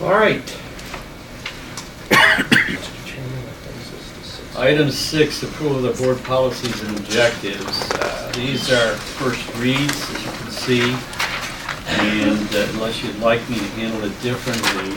All right. Item 6, approval of the board policies and objectives. These are first reads, as you can see, and unless you'd like me to handle it differently,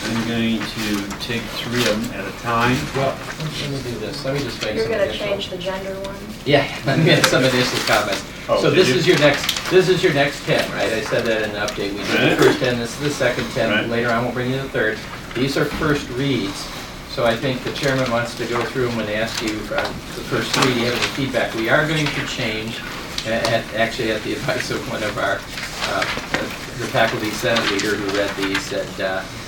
I'm going to take 3 of them at a time. Well, let me do this. Let me just make You're some going to initial... change the gender one? Yeah, let me make some initial comments. Oh, so did you? this is your next 10, right? I said that in the update. We did the first 10, this is the second 10. Right. Later on, we'll bring you the third. These are first reads. So I think the chairman wants to go through them and ask you the first 3, do you have any feedback? We are going to change, actually at the advice of one of our, the faculty senate leader who read these, said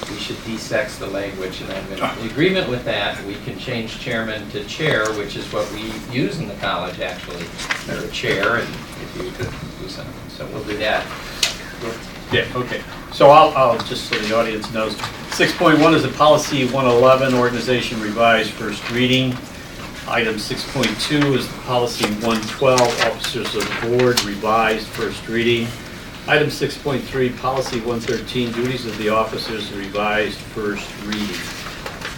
we should de-sex the language. And I'm in agreement with that. We can change chairman to chair, which is what we use in the college actually, or chair, and if you could do something. So we'll do that. Yeah, okay. So I'll just so the audience knows, 6.1 is the policy 111, organization revised, first reading. Item 6.2 is the policy 112, officers of the board, revised, first reading. Item 6.3, policy 113, duties of the officers, revised, first reading.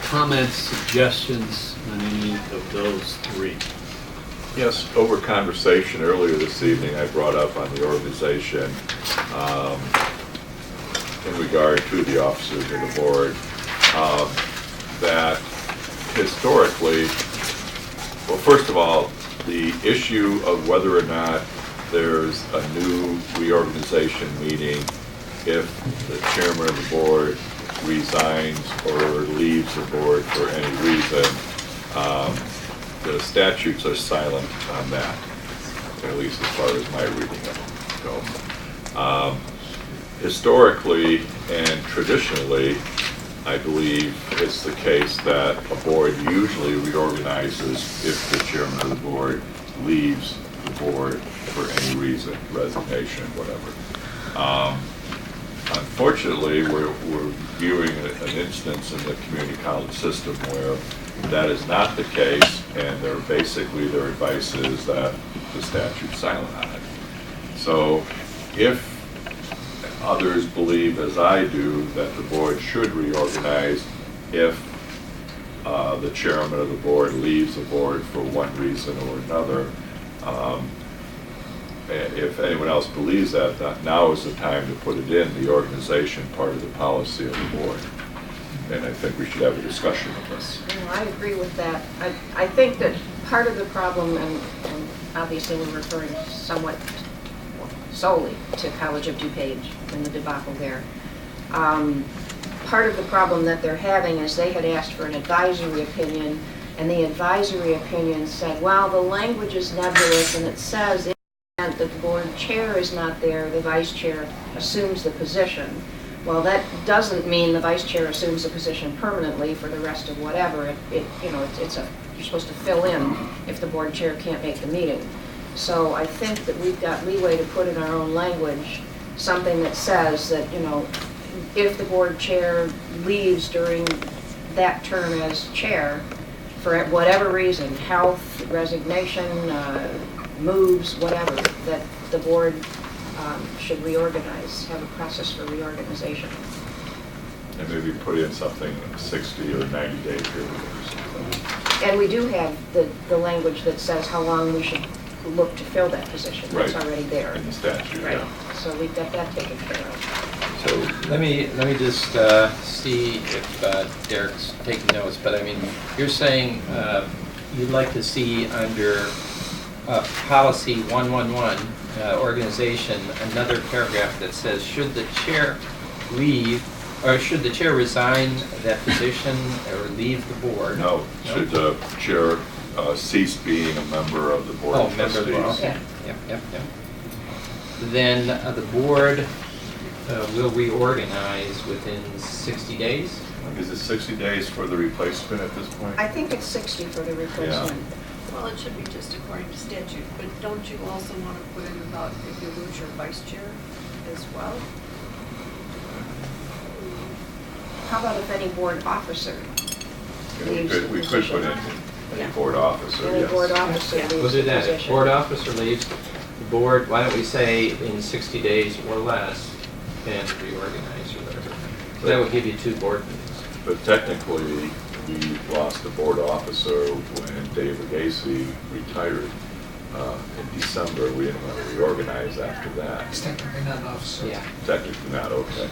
Comments, suggestions on any of those 3? Yes, over conversation earlier this evening, I brought up on the organization in regard to the officers of the board that historically, well, first of all, the issue of whether or not there's a new reorganization meeting if the chairman of the board resigns or leaves the board for any reason, the statutes are silent on that, at least as far as my reading of them goes. Historically and traditionally, I believe it's the case that a board usually reorganizes if the chairman of the board leaves the board for any reason, resignation, whatever. Unfortunately, we're viewing an instance in the community college system where that is not the case, and their advice is that the statute's silent on it. So if others believe, as I do, that the board should reorganize if the chairman of the board leaves the board for one reason or another, if anyone else believes that, now is the time to put it in the organization part of the policy of the board. And I think we should have a discussion of this. I agree with that. I think that part of the problem, and obviously we're referring somewhat solely to College of DuPage and the debacle there. Part of the problem that they're having is they had asked for an advisory opinion, and the advisory opinion said, well, the language is nebulous, and it says in the event that the board chair is not there, the vice chair assumes the position. Well, that doesn't mean the vice chair assumes the position permanently for the rest of whatever. You're supposed to fill in if the board chair can't make the meeting. So I think that we've got leeway to put in our own language something that says that, if the board chair leaves during that term as chair, for whatever reason, health, resignation, moves, whatever, that the board should reorganize, have a process for reorganization. And maybe put in something 60 or 90-day period or something. And we do have the language that says how long we should look to fill that position. That's Right. already there. In the statute, Right. yeah. So we've got that taken care of. So Let me just see if Derek's taking notes, but I mean, you're saying you'd like to see under policy 111, organization, another paragraph that says, should the chair leave, or should the chair resign that position or leave the board? no, should the chair cease being a member of the board Oh, of member of the board, trustees? okay. Yep. Then the board will reorganize within 60 days? Is it 60 days for the replacement at this point? I think it's 60 for the replacement. Well, it should be just according to statute, but don't you also want to put in about if you lose your vice chair as well? How about if any board officer Yeah, leaves the we could put position? in a board officer, Any yes. board officer Yeah. leaves We'll do the that. If position. board officer leaves, the board, why don't we say in 60 days or less, can reorganize or whatever. That would give you 2 board meetings. But technically, we lost a board officer when Dave Gacy retired in December. We didn't want to reorganize after that. He's technically not an officer. Yeah. Technically not, okay.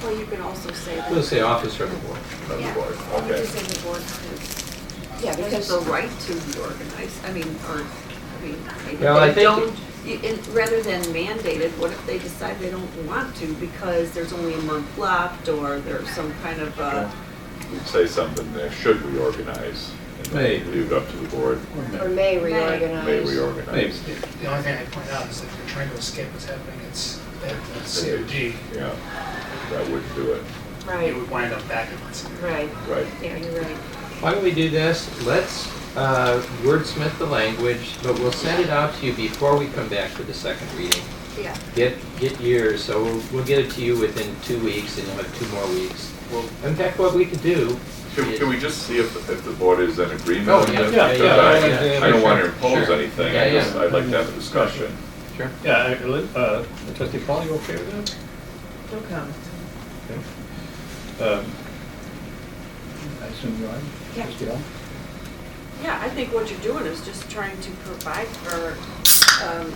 Well, you can also say that. We'll say officer of the board. Another Yeah, board, and you okay. can say the board has Yeah, because the right to reorganize, if Well, I they think- don't, rather than mandated, what if they decide they don't want to because there's only a month left or there's some kind of, We'd say something that should reorganize, and May. then leave it up to the board. or may reorganize. May reorganize. The only thing I'd point out is that if you're trying to escape what's happening, it's at COD. Yeah, that wouldn't do it, You Right, would wind up back at COD. right. right. Yeah, you're right. Why don't we do this? Let's wordsmith the language, but we'll send it out to you before we come back for the second reading. yeah. Get yours, so we'll get it to you within 2 weeks, and you'll have 2 more weeks. Well, in fact, what we could do. Can we just see if the board is in agreement Oh, with yeah, this? yeah, Because yeah, I don't want to sure, impose sure. anything, Yeah, yeah. I'd like to have a discussion. Sure. Yeah, Trustee Paul, you okay with that? No comment. I assume you are? Yeah. Trustee Al? Yeah, I think what you're doing is just trying to provide for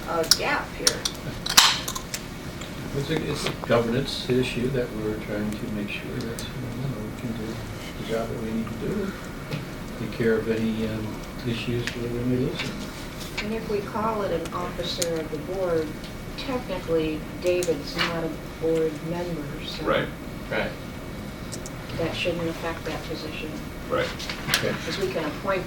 a gap here. It's a governance issue that we're trying to make sure that we can do the job that we need to do. Take care of any issues that we may lose. And if we call it an officer of the board, technically David's not a board member, so. Right, Right. That shouldn't affect that position, right. Okay. because we can appoint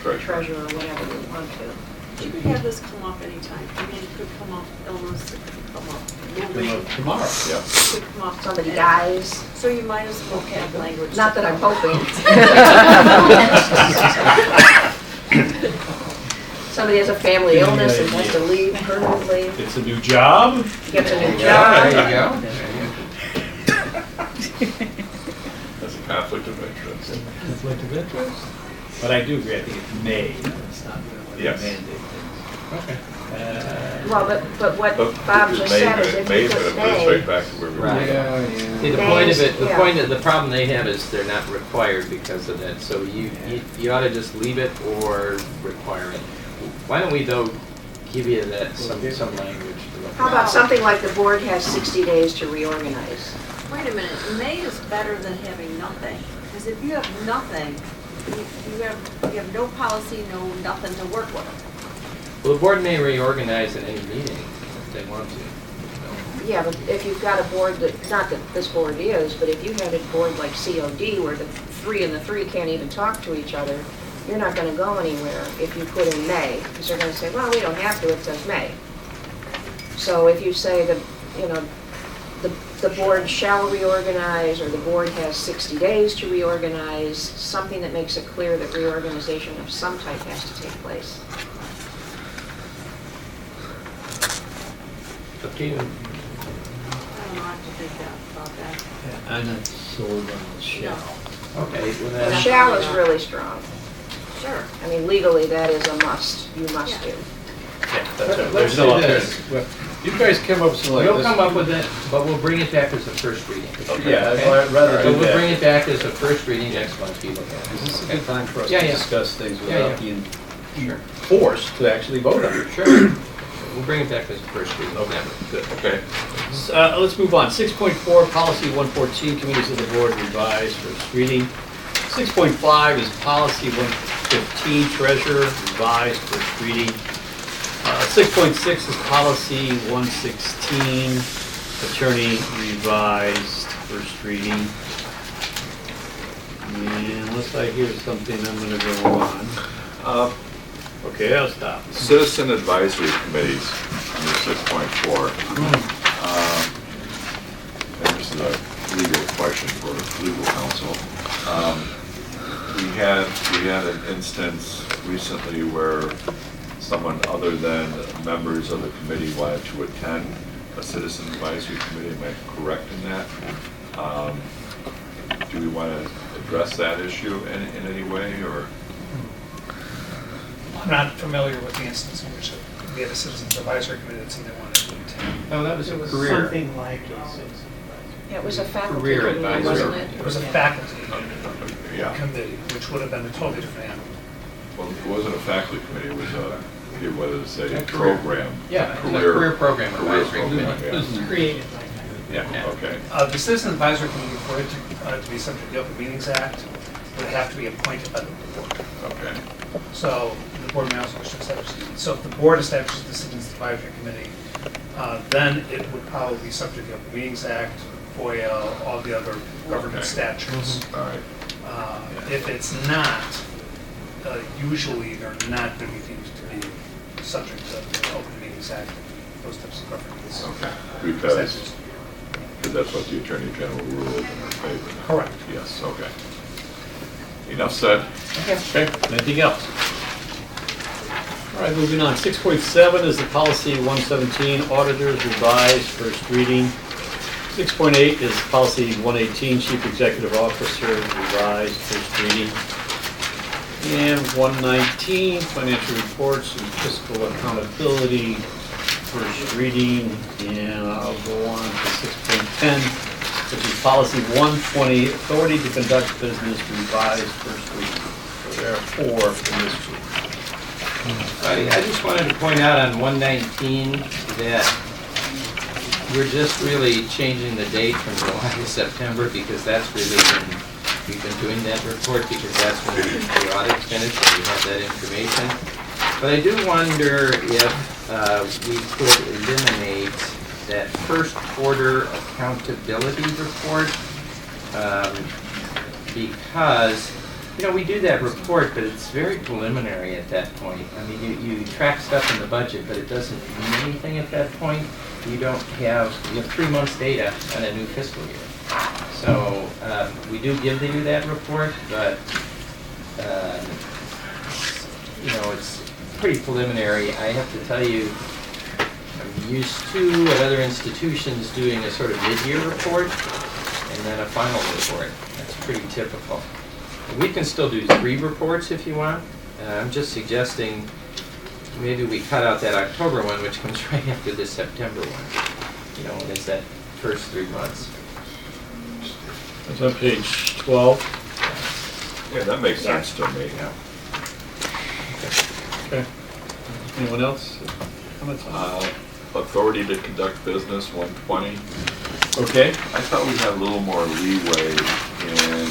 treasurer or whatever we want to. You could have this come up anytime. I mean, it could come up, illness, it could come up, moving, Tomorrow. Yeah. it could come up. Somebody and- dies, So you might as well have language. not that I'm hoping. Somebody has a family illness and has to leave permanently, It's a new job. gets a new Yeah, job. there you go. That's a conflict of interest. Conflict of interest. But I do agree, I think it's may, it's not really Yes. mandate. Okay. Well, but what But Bob it's just May, said but is if May's you gonna put put us may, right back to where we were. Right. See, the point of it, Names, yeah. the problem they have is they're not required because of that. So you ought to just leave it or require it. Why don't we though give you that, some language to look how at? about something like the board has 60 days to reorganize? Wait a minute, May is better than having nothing, because if you have nothing, you have no policy, nothing to work with. Well, the board may reorganize at any meeting if they want to. Yeah, but if you've got a board that, not that this board is, but if you had a board like COD where the 3 and the 3 can't even talk to each other, you're not gonna go anywhere if you put in May, because they're gonna say, well, we don't have to, it says May. So if you say the board shall reorganize, or the board has 60 days to reorganize, something that makes it clear that reorganization of some type has to take place. Up to you. I don't know, I have to think about that. I'm not sold on the shall. Okay, well The then, shall is really strong. Sure. I mean, legally, that is a must, you must do. Yeah, that's right. let's There's do no this. alternative. You guys come up with something like this. We'll come up with it, but we'll bring it back as a first reading. Yeah, Okay? I'd rather So do we'll bring that. it back as a first reading next month, we look at Is it. this a good time for us Yeah, to yeah. discuss things Yeah, without yeah. being forced to actually vote on it? Sure. We'll bring it back as a first reading. Okay, good. Okay, Let's move on. 6.4, Policy 114, Committees of the Board revised, first reading. 6.5 is Policy 115, Treasurer revised, first reading. 6.6 is Policy 116, Attorney revised, first reading. And unless I hear something, I'm going to go on. Okay, I'll stop. Citizen Advisory Committees, under 6.4. And this is a legal question for legal counsel. We had an instance recently where someone other than members of the committee wanted to attend a Citizen Advisory Committee. Am I correct in that? Do we want to address that issue in any way, or? I'm not familiar with the instance in which we had a citizens advisory committee that said they wanted to attend. No, that was a It was career. something like a citizen It was a faculty Career committee, advisor. wasn't it? It was a faculty Yeah. committee, which would have been a totally different animal. Well, it wasn't a faculty committee, it was a A career. program. Yeah, it's a career program advisory committee. program, It was created like that. yeah. Okay. The Citizen Advisory Committee, for it to be subject to the Open Meetings Act, would have to be appointed by the board. Okay. So the board may also wish to establish, so if the board establishes the Citizens Advisory Committee, then it would probably be subject to the Open Meetings Act, FOIA, all the other government Okay. statutes. All right. If it's not, usually they're not going to be deemed to be subject to the Open Meetings Act, those types of governments. Okay. Because that's what the Attorney General ruled in her favor. Correct. Yes, okay. Enough said. Okay, anything else? All right, moving on. 6.7 is the policy 117, auditors revised, first reading. 6.8 is policy 118, chief executive officer revised, first reading. And 119, financial reports and fiscal accountability, first reading. And I'll go on to 6.10, which is policy 120, authority to conduct business revised, first reading. So there are 4 in this group. I just wanted to point out on 119 that we're just really changing the date from July to September because that's really when we've been doing that report because that's when the audit's finished and we have that information. But I do wonder if we could eliminate that first quarter accountability report because we do that report, but it's very preliminary at that point. I mean, you track stuff in the budget, but it doesn't mean anything at that point. You have 3 months data on a new fiscal year. So we do give you that report, but it's pretty preliminary. I have to tell you, I'm used to at other institutions doing a sort of mid-year report and then a final report. That's pretty typical. We can still do 3 reports if you want. I'm just suggesting maybe we cut out that October one, which comes right after the September one. And it's that first 3 months. That's on page 12. Yeah, that makes sense to me. Okay. Anyone else? Comments on Authority to conduct business, 120. Okay. I thought we had a little more leeway in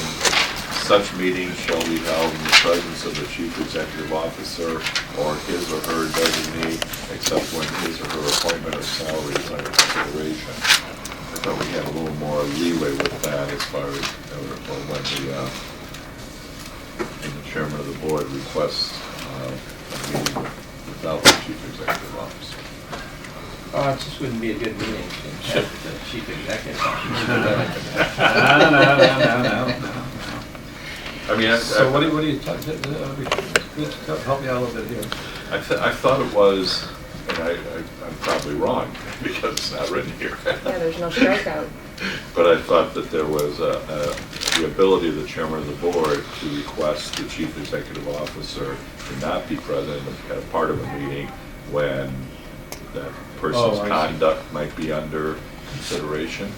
such meetings shall be held in the presence of the chief executive officer or his or her designee, except when his or her appointment or salary is under consideration. I thought we had a little more leeway with that as far as when the chairman of the board requests a meeting without the chief executive officer. Oh, it just wouldn't be a good meeting to have the chief executive officer. No. I mean, So what are you talking, help me out a little bit here. I thought it was, and I'm probably wrong because it's not written here. Yeah, there's no strikeout. But I thought that there was the ability of the chairman of the board to request the chief executive officer to not be present as part of a meeting when that person's I see. conduct might be under consideration.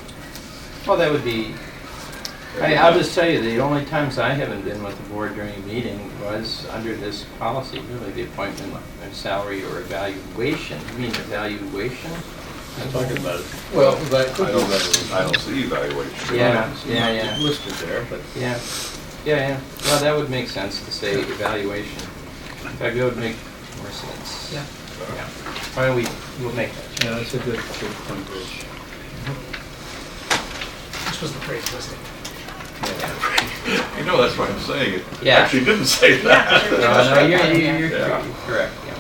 Well, that would be, I'll just tell you, the only times I haven't been with the board during a meeting was under this policy, really, the appointment and salary or evaluation. You mean evaluation? I'm talking about it. Well, but I don't see evaluation. Yeah. Listed there, but. Yeah. Well, that would make sense to say evaluation. In fact, that would make more sense. Yeah. Why don't we'll make that. Yeah, that's a good point, Rich. This was the phrase listing. You know, that's what I'm saying. It Yeah. actually didn't say that. No, you're Yeah. correct, yeah.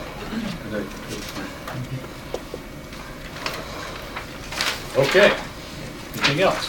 Good point. Okay. Anything else?